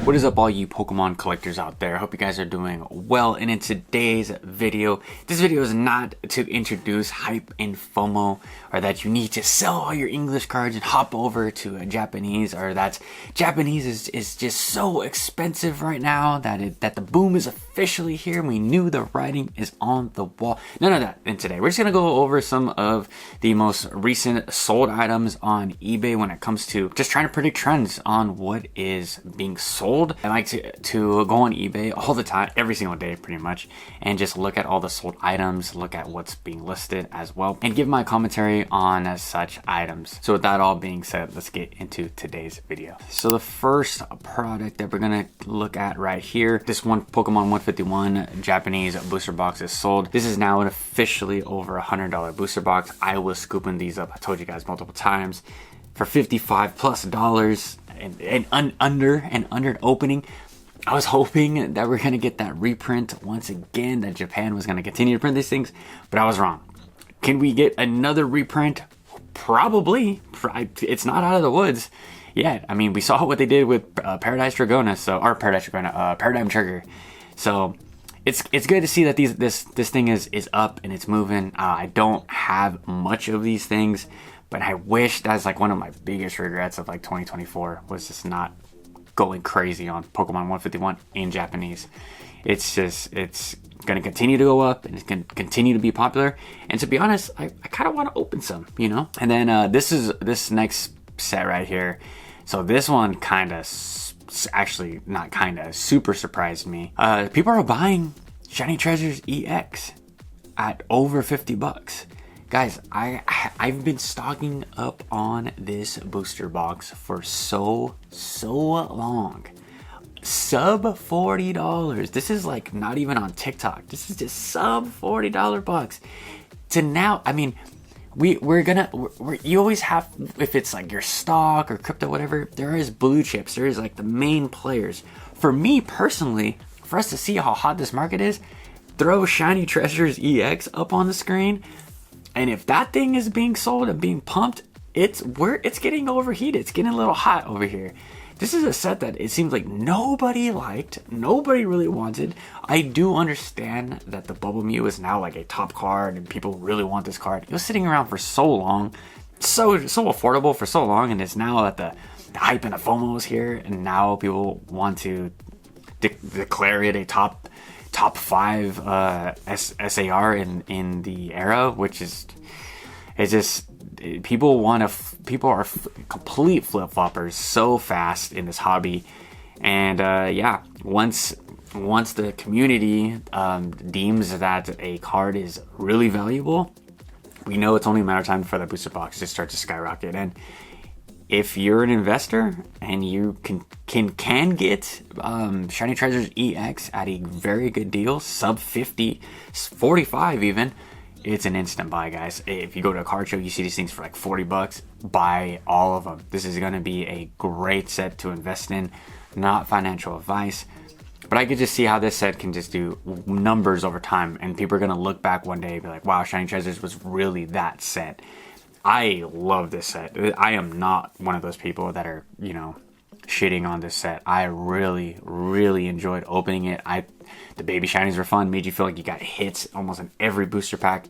What is up, all you Pokemon collectors out there? I hope you guys are doing well. And in today's video, this video is not to introduce hype and FOMO, or that you need to sell all your English cards and hop over to a Japanese, or that Japanese is just so expensive right now that the boom is officially here. We knew the writing is on the wall. None of that. And today we're just gonna go over some of the most recent sold items on eBay when it comes to just trying to predict trends on what is being sold. I like to go on eBay all the time, every single day pretty much, and just look at all the sold items, look at what's being listed as well, and give my commentary on such items. So with that all being said, let's get into today's video. So the first product that we're gonna look at right here, this one Pokemon 151 Japanese booster box is sold. This is now an officially over $100 booster box. I was scooping these up, I told you guys multiple times, for $55+ and under opening. I was hoping that we're gonna get that reprint once again, that Japan was gonna continue to print these things, but I was wrong. Can we get another reprint? Probably. It's not out of the woods yet. I mean, we saw what they did with Paradise Dragona, Paradigm Trigger. So it's good to see that this thing is up and it's moving. I don't have much of these things, but I wish that's like one of my biggest regrets of like 2024 was just not going crazy on Pokemon 151 in Japanese. It's going to continue to go up and it's going to continue to be popular. And to be honest, I kind of want to open some, you know? And then this next set right here. So this one super surprised me. People are buying Shiny Treasures EX at over $50. Guys, I've been stocking up on this booster box for so long. Sub $40. This is like not even on TikTok. This is just sub $40 bucks. To now, I mean, you always have, if it's like your stock or crypto, whatever, there is blue chips. There is like the main players. For me personally, for us to see how hot this market is, throw Shiny Treasures EX up on the screen. And if that thing is being sold and being pumped, it's getting overheated. It's getting a little hot over here. This is a set that it seems like nobody liked, nobody really wanted. I do understand that the Bubble Mew is now like a top card and people really want this card. It was sitting around for so long, so affordable for so long, and it's now that the hype and the FOMO is here, and now people want to declare it a top 5 SAR in the era, which is, it's just, people are complete flip-floppers so fast in this hobby. And yeah, once the community deems that a card is really valuable, we know it's only a matter of time for the booster box to start to skyrocket. And if you're an investor and you can get Shiny Treasures EX at a very good deal, sub 50, 45 even, it's an instant buy, guys. If you go to a card show, you see these things for like $40, buy all of them. This is going to be a great set to invest in. Not financial advice, but I could just see how this set can just do numbers over time, and people are going to look back one day and be like, wow, Shiny Treasures was really that set. I love this set. I am not one of those people that are, you know, shitting on this set. I really enjoyed opening it. The baby shinies were fun, made you feel like you got hits almost in every booster pack.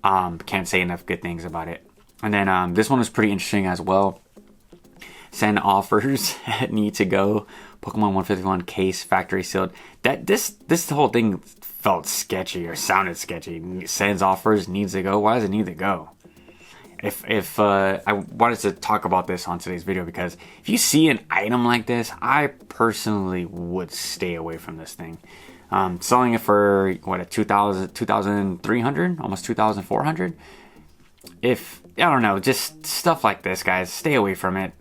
Can't say enough good things about it. And then this one was pretty interesting as well. Send offers need to go. Pokemon 151 case factory sealed. This whole thing felt sketchy or sounded sketchy. Sends offers needs to go. Why does it need to go? If I wanted to talk about this on today's video, because if you see an item like this, I personally would stay away from this thing. Selling it for what, 2,300, almost 2,400. I don't know, just stuff like this, guys, stay away from it.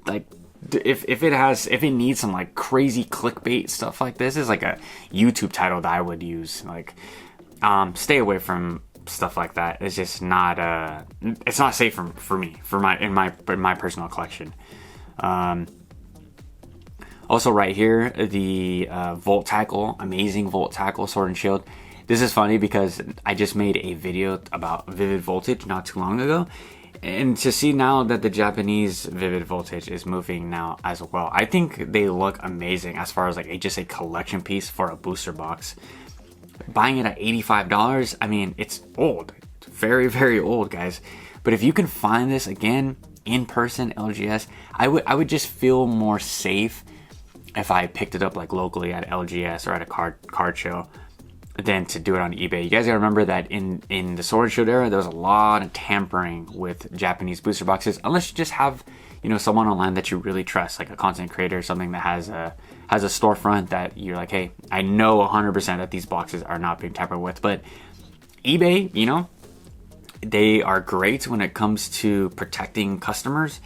Like if it needs some like crazy clickbait stuff like this, is like a YouTube title that I would use. Like stay away from stuff like that. It's just not it's not safe for me, in my personal collection. Also right here, the Volt Tackle, amazing Volt Tackle Sword and Shield. This is funny because I just made a video about Vivid Voltage not too long ago, And to see now that the Japanese Vivid Voltage is moving now as well, I think they look amazing as far as like just a collection piece for a booster box. Buying it at $85, I mean, it's old. It's very, very old, guys. But if you can find this again in person, LGS, I would just feel more safe if I picked it up like locally at LGS or at a card show than to do it on eBay. You guys gotta remember that in the Sword and Shield era, there was a lot of tampering with Japanese booster boxes, unless you just have, you know, someone online that you really trust, like a content creator or something that has a storefront that you're like, hey, I know 100% that these boxes are not being tampered with. But eBay, you know, they are great when it comes to protecting customers.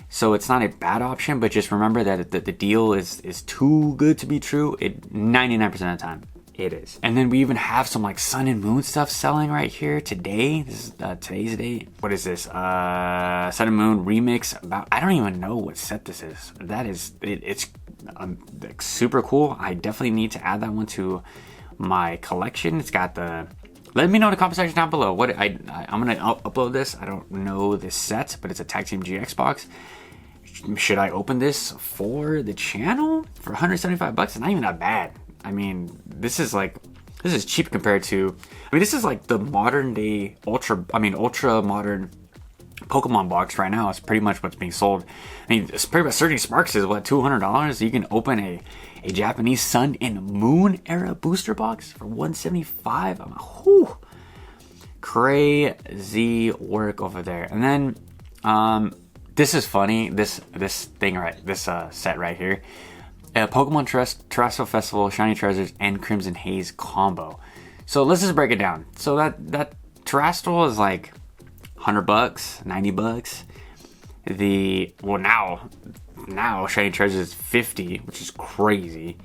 So it's not a bad option, but just remember that the deal is too good to be true. 99% of the time, it is. And then we even have some like Sun and Moon stuff selling right here today. This is today's date. What is this? Sun and Moon remix. I don't even know what set this is. That is, it's like super cool. I definitely need to add that one to my collection. It's got the. Let me know in the comment section down below. What I'm gonna upload this. I don't know this set, but it's a Tag Team GX box. Should I open this for the channel for 175 bucks? It's not even that bad. I mean, this is cheap compared to. I mean, this is like the modern day ultra modern Pokemon box right now. It's pretty much what's being sold. I mean, it's pretty much Surging Sparks is what, $200. You can open a Japanese Sun and Moon era booster box for $175. I'm like, whew, crazy work over there. And then this is funny. This thing right, this set right here, Pokemon Terrestrial Festival Shiny Treasures and Crimson Haze combo. So let's just break it down. So that Terrestrial is like $100, 90 bucks. Now Shiny Treasures is 50, which is crazy.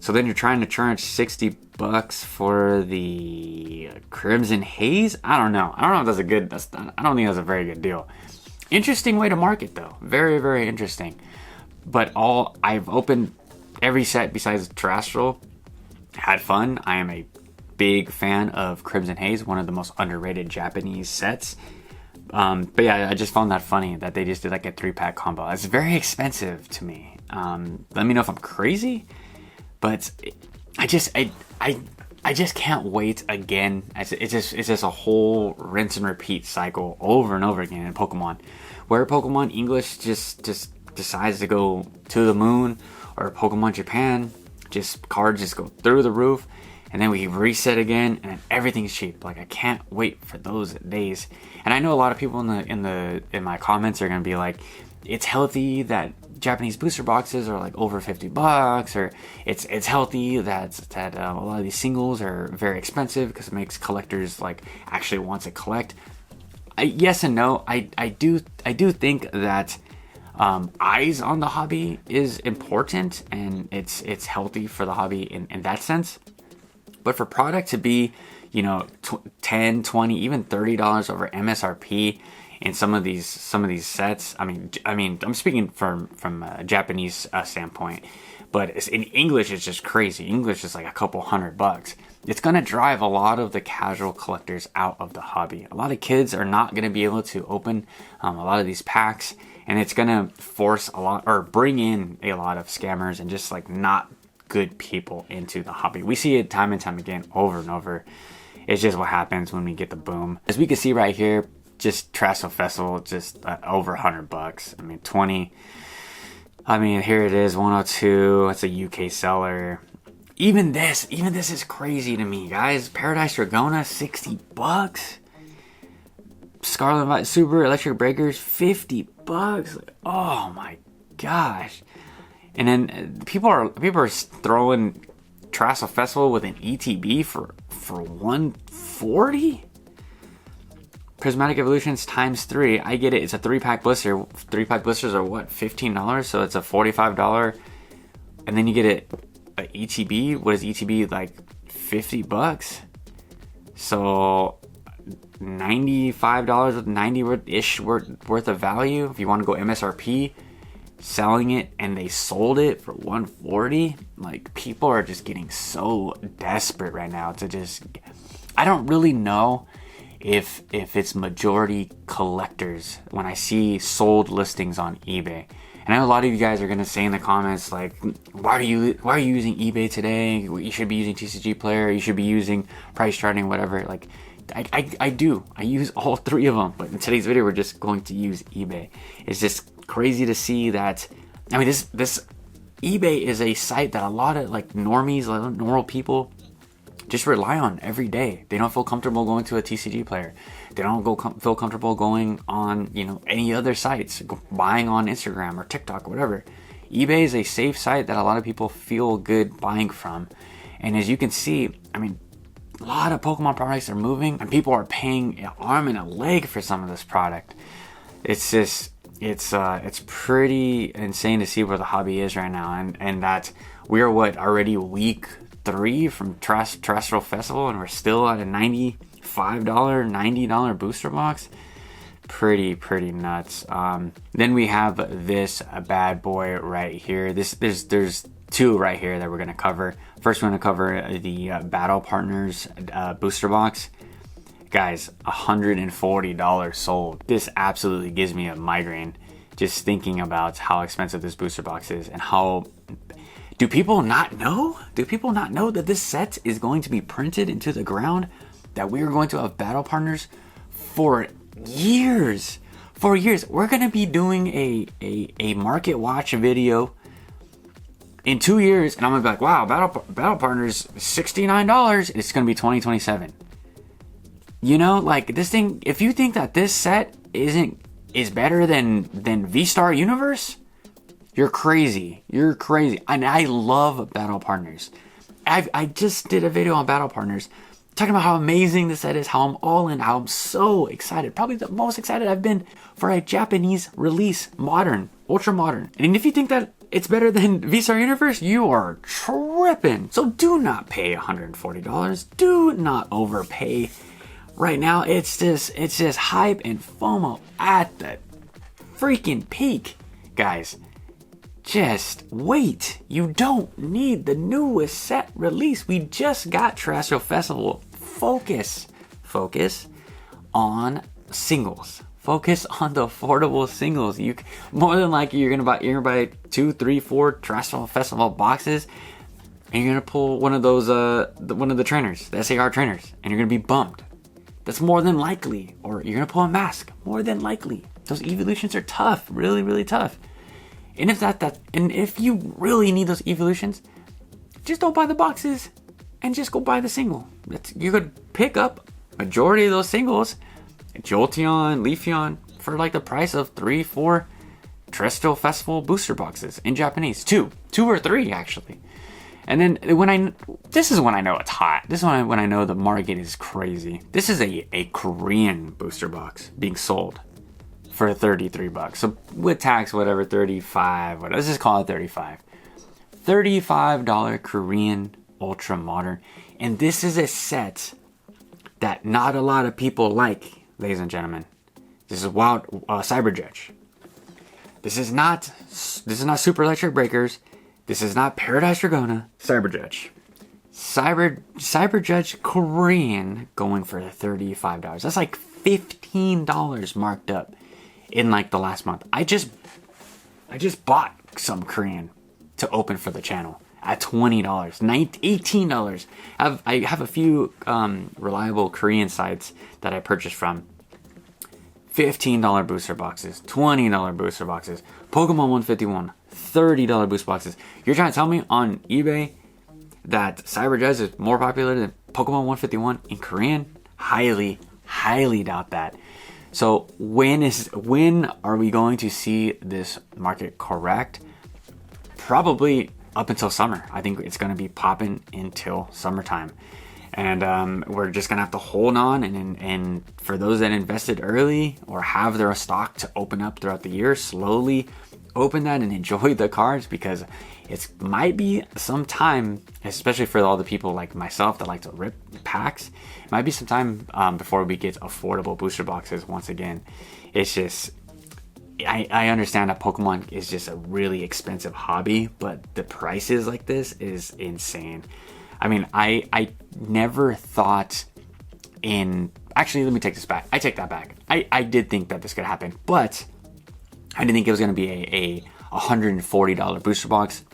So then you're trying to charge 60 bucks for the Crimson Haze. I don't know if that's a good. I don't think that's a very good deal. Interesting way to market though. Very, very interesting. But I've opened every set besides Terrestrial. Had fun. I am a big fan of Crimson Haze, one of the most underrated Japanese sets. But yeah, I just found that funny that they just did like a 3-pack combo. It's very expensive to me. Let me know if I'm crazy, but I just can't wait again. It's just a whole rinse and repeat cycle over and over again in Pokemon, where Pokemon English just decides to go to the moon, or Pokemon Japan cards just go through the roof, and then we reset again and everything's cheap. Like, I can't wait for those days. And I know a lot of people in my comments are gonna be like, it's healthy that Japanese booster boxes are like over 50 bucks, or it's healthy that a lot of these singles are very expensive because it makes collectors like actually want to collect. Yes and no. I do think that eyes on the hobby is important, and it's healthy for the hobby in that sense. But for product to be, you know, $10, $20, even $30 over MSRP in some of these sets, I mean, I'm speaking from a Japanese standpoint, but in English, it's just crazy. English is like a couple $100. It's gonna drive a lot of the casual collectors out of the hobby. A lot of kids are not gonna be able to open a lot of these packs, and it's gonna force a lot, or bring in a lot of scammers and just like not good people into the hobby. We see it time and time again, over and over. It's just what happens when we get the boom. As we can see right here, just Terrestrial Festival, just over $100. I mean, 20. I mean, here it is, 102. It's a UK seller. Even this is crazy to me, guys. Paradise Dragona, 60 bucks. Scarlet Violet Super Electric Breakers, 50 bucks. Like, oh my gosh. And then people are throwing Terrestrial Festival with an ETB for 140. Prismatic Evolutions times 3. I get it. It's a 3-pack blister. 3-pack blisters are what, $15? So it's a $45. And then you get a ETB. What is ETB, like 50 bucks? So $95 with 90-ish worth of value. If you want to go MSRP, selling it, and they sold it for 140. Like, people are just getting so desperate right now to just. I don't really know if it's majority collectors when I see sold listings on eBay. And I know a lot of you guys are gonna say in the comments like, why are you using eBay today? You should be using TCG Player. You should be using Price Charting, whatever. Like, I do. I use all three of them. But in today's video, we're just going to use eBay. It's just crazy to see that. I mean, this eBay is a site that a lot of like normies, like normal people, just rely on every day. They don't feel comfortable going to a TCG Player. They don't feel comfortable going on, you know, any other sites, buying on Instagram or TikTok or whatever. eBay is a safe site that a lot of people feel good buying from. And as you can see, I mean, a lot of Pokemon products are moving and people are paying an arm and a leg for some of this product. It's just, it's pretty insane to see where the hobby is right now. And that we're already week 3 from Terrestrial Festival and we're still at a $95, $90 booster box. Pretty nuts. Then we have this bad boy right here. There's two right here that we're gonna cover. First, we're gonna cover the Battle Partners booster box. Guys, $140 sold. This absolutely gives me a migraine just thinking about how expensive this booster box is and how. Do people not know? Do people not know that this set is going to be printed into the ground? That we are going to have Battle Partners for years. For years. We're going to be doing a market watch video in 2 years. And I'm going to be like, wow, Battle Partners, $69. It's going to be 2027. You know, like this thing, if you think that this set is better than V-Star Universe, you're crazy. You're crazy. And I love Battle Partners. I just did a video on Battle Partners talking about how amazing this set is, how I'm all in, how I'm so excited. Probably the most excited I've been for a Japanese release, modern, ultra modern. And if you think that it's better than V-Star Universe, you are tripping. So do not pay $140. Do not overpay. Right now, it's just hype and FOMO at the freaking peak, guys. Just wait. You don't need the newest set release. We just got Terrestrial Festival. Focus on singles. Focus on the affordable singles. You more than likely you're gonna buy 2, 3, 4 Terrestrial Festival boxes, and you're gonna pull one of those one of the trainers, the SAR trainers, and you're gonna be bummed. That's more than likely. Or you're gonna pull a mask. More than likely. Those evolutions are tough. Really tough. And if you really need those evolutions, just don't buy the boxes and just go buy the single. You could pick up majority of those singles, Jolteon, Leafeon, for like the price of 3-4 Terrestrial Festival booster boxes in Japanese. 2 or 3 actually. And then this is when I know it's hot. This is when I know the market is crazy. This is a Korean booster box being sold for $33. So with tax, whatever, 35, whatever, let's just call it 35. $35 Korean Ultra Modern. And this is a set that not a lot of people like, ladies and gentlemen. This is Wild Cyber Judge. This is not Super Electric Breakers. This is not Paradise Dragona. Cyber Judge. Cyber Judge Korean going for $35. That's like $15 marked up in like the last month. I just bought some Korean to open for the channel at $20, $18. I have a few reliable Korean sites that I purchased from. $15 booster boxes, $20 booster boxes, Pokemon 151, $30 booster boxes. You're trying to tell me on eBay that Cyber Judge is more popular than Pokemon 151 in Korean? Highly doubt that. So when are we going to see this market correct? Probably up until summer. I think it's going to be popping until summertime. And we're just going to have to hold on. And for those that invested early or have their stock to open up throughout the year, slowly open that and enjoy the cards, because it might be some time, especially for all the people like myself that like to rip packs, it might be some time before we get affordable booster boxes once again. It's just, I understand that Pokemon is just a really expensive hobby, but the prices like this is insane. I mean, I never thought actually, let me take this back. I take that back. I did think that this could happen, but I didn't think it was going to be a $140 booster box.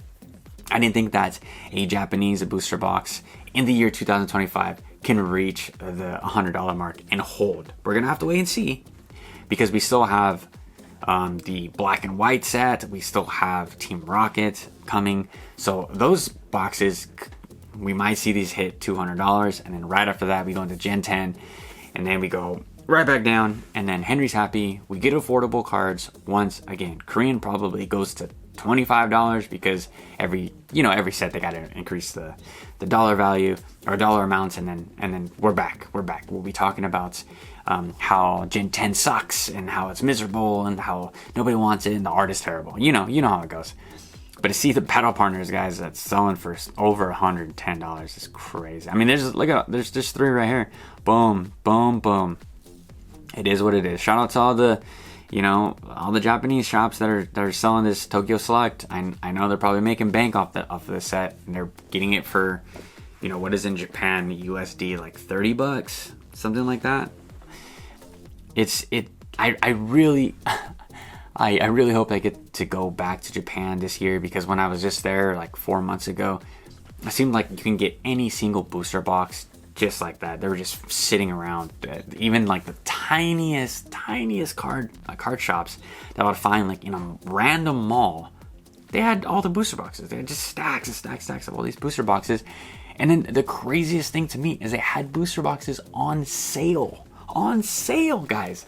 I didn't think that a Japanese booster box in the year 2025 can reach the $100 mark and hold. We're going to have to wait and see, because we still have the black and white set. We still have Team Rocket coming. So those boxes, we might see these hit $200. And then right after that, we go into Gen 10. And then we go right back down. And then Henry's happy. We get affordable cards once again. Korean probably goes to $25 because every set they got to increase the dollar value or dollar amounts, and then we're back. We'll be talking about how Gen 10 sucks and how it's miserable and how nobody wants it and the art is terrible. You know how it goes. But to see the battle partners, guys, that's selling for over $110 is crazy. I mean, there's just 3 right here. Boom, boom, boom. It is what it is. Shout out to all the Japanese shops that are selling this Tokyo Select. I know they're probably making bank off the set, and they're getting it for, what is in Japan USD, like $30, something like that. I really hope I get to go back to Japan this year, because when I was just there like 4 months ago, it seemed like you can get any single booster box just like that. They were just sitting around. Even like the tiniest card shops that I would find like in a random mall, they had all the booster boxes. They had just stacks and stacks of all these booster boxes. And then the craziest thing to me is they had booster boxes on sale. On sale, guys.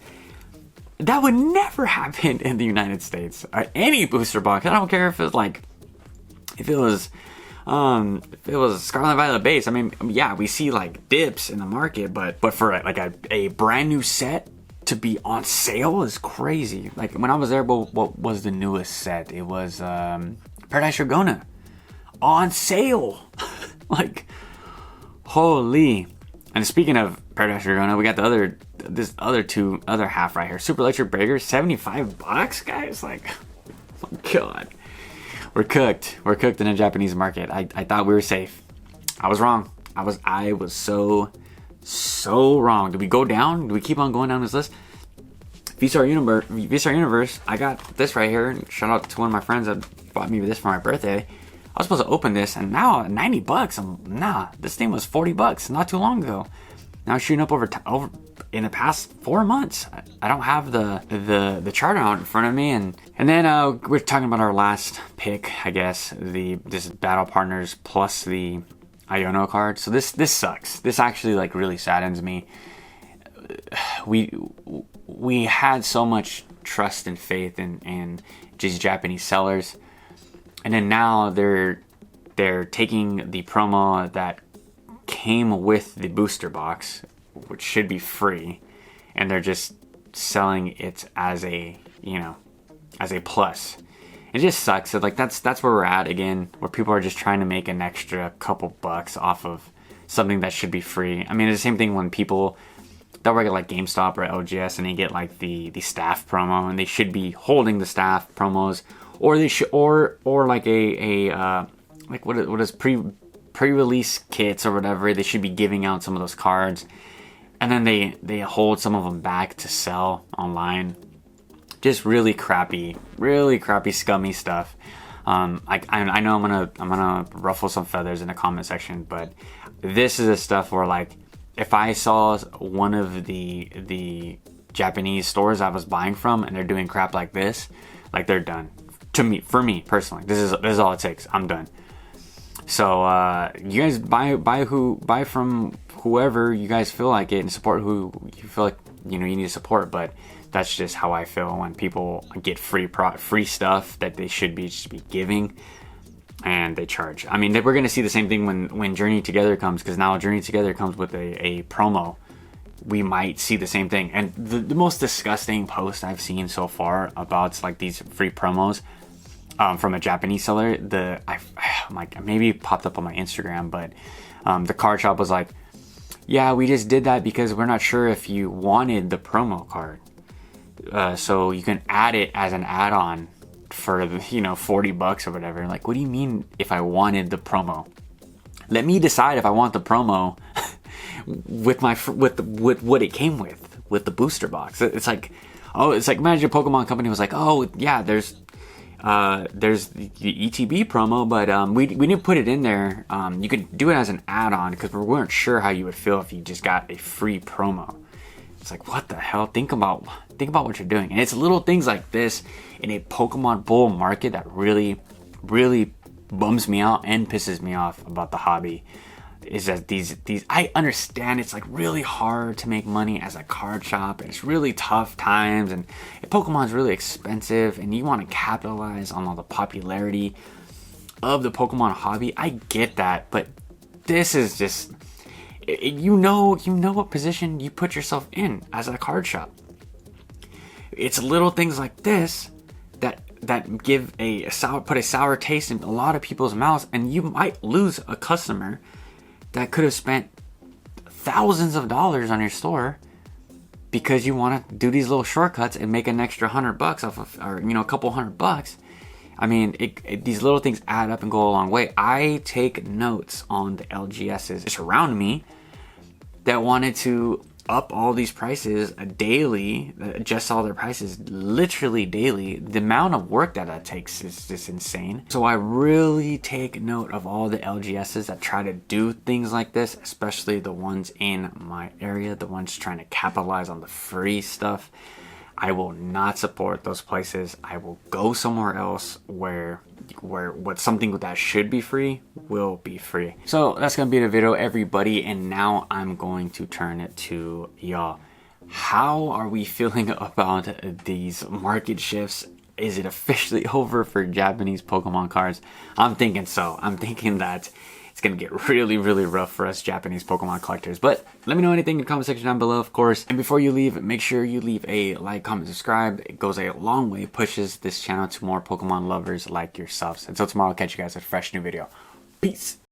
That would never happen in the United States. Any booster box. I don't care if it was Scarlet Violet base. I mean, yeah, we see like dips in the market, but for like a brand new set to be on sale is crazy. Like when I was there, what was the newest set? It was Paradise Dragona on sale. Like, holy. And speaking of Paradise Dragona, we got this other half right here. Super Electric Breaker, $75, guys. Like, oh my God. We're cooked. We're cooked in the Japanese market. I thought we were safe. I was wrong. I was so wrong. Did we go down? Do we keep on going down this list? VStar Universe. I got this right here. Shout out to one of my friends that bought me this for my birthday. I was supposed to open this, and now $90. This thing was $40 not too long ago. Now it's shooting up over in the past 4 months. I don't have the chart out in front of me, and then we're talking about our last pick, I guess, this Battle Partners plus the Iono card. So this sucks. This actually like really saddens me. We had so much trust and faith in these Japanese sellers, and then now they're taking the promo that came with the booster box, which should be free, and they're just selling it as a plus. It just sucks. So like that's where we're at again, where people are just trying to make an extra couple bucks off of something that should be free. I mean, it's the same thing when people that work at like GameStop or LGS and they get like the staff promo, and they should be holding the staff promos, or they should or like like what is pre-release kits or whatever. They should be giving out some of those cards, and then they hold some of them back to sell online. Just really crappy, scummy stuff. I know I'm gonna ruffle some feathers in the comment section, but this is the stuff where like if I saw one of the Japanese stores I was buying from and they're doing crap like this, like they're done. For me personally, this is all it takes. I'm done. So you guys buy from whoever you guys feel like it, and support who you feel like you need to support. But that's just how I feel when people get free stuff that they should be giving, and they charge. I mean, we're gonna see the same thing when Journey Together comes, because now Journey Together comes with a promo. We might see the same thing. And the most disgusting post I've seen so far about like these free promos from a Japanese seller, maybe it popped up on my Instagram, but the card shop was like, yeah, we just did that because we're not sure if you wanted the promo card, so you can add it as an add-on for $40 or whatever. Like, what do you mean if I wanted the promo? Let me decide if I want the promo with what it came with the booster box. It's like, oh, it's like imagine a Pokemon company was like, oh yeah, there's the ETB promo, but we didn't put it in there. You could do it as an add-on because we weren't sure how you would feel if you just got a free promo. It's like, what the hell? Think about what you're doing. And it's little things like this in a Pokemon bull market that really bums me out and pisses me off about the hobby. Is that these I understand it's like really hard to make money as a card shop, and it's really tough times, and Pokemon's really expensive, and you want to capitalize on all the popularity of the Pokemon hobby. I get that, but this is just, you know what position you put yourself in as a card shop. It's little things like this that give put a sour taste in a lot of people's mouths, and you might lose a customer that could have spent thousands of dollars on your store because you want to do these little shortcuts and make an extra $100 off of, or a couple $100. I mean, these little things add up and go a long way. I take notes on the LGSs around me that wanted to up all these prices daily, adjust all their prices literally daily. The amount of work that takes is just insane. So I really take note of all the LGSs that try to do things like this, especially the ones in my area, the ones trying to capitalize on the free stuff. I will not support those places. I will go somewhere else where what's something that should be free will be free. So that's gonna be the video, everybody, and now I'm going to turn it to y'all. How are we feeling about these market shifts? Is it officially over for Japanese Pokemon cards? I'm thinking so. I'm thinking that it's gonna get really rough for us Japanese Pokemon collectors. But let me know anything in the comment section down below, of course. And before you leave, make sure you leave a like, comment, subscribe. It goes a long way, pushes this channel to more Pokemon lovers like yourselves. Until tomorrow, I'll catch you guys at a fresh new video. Peace.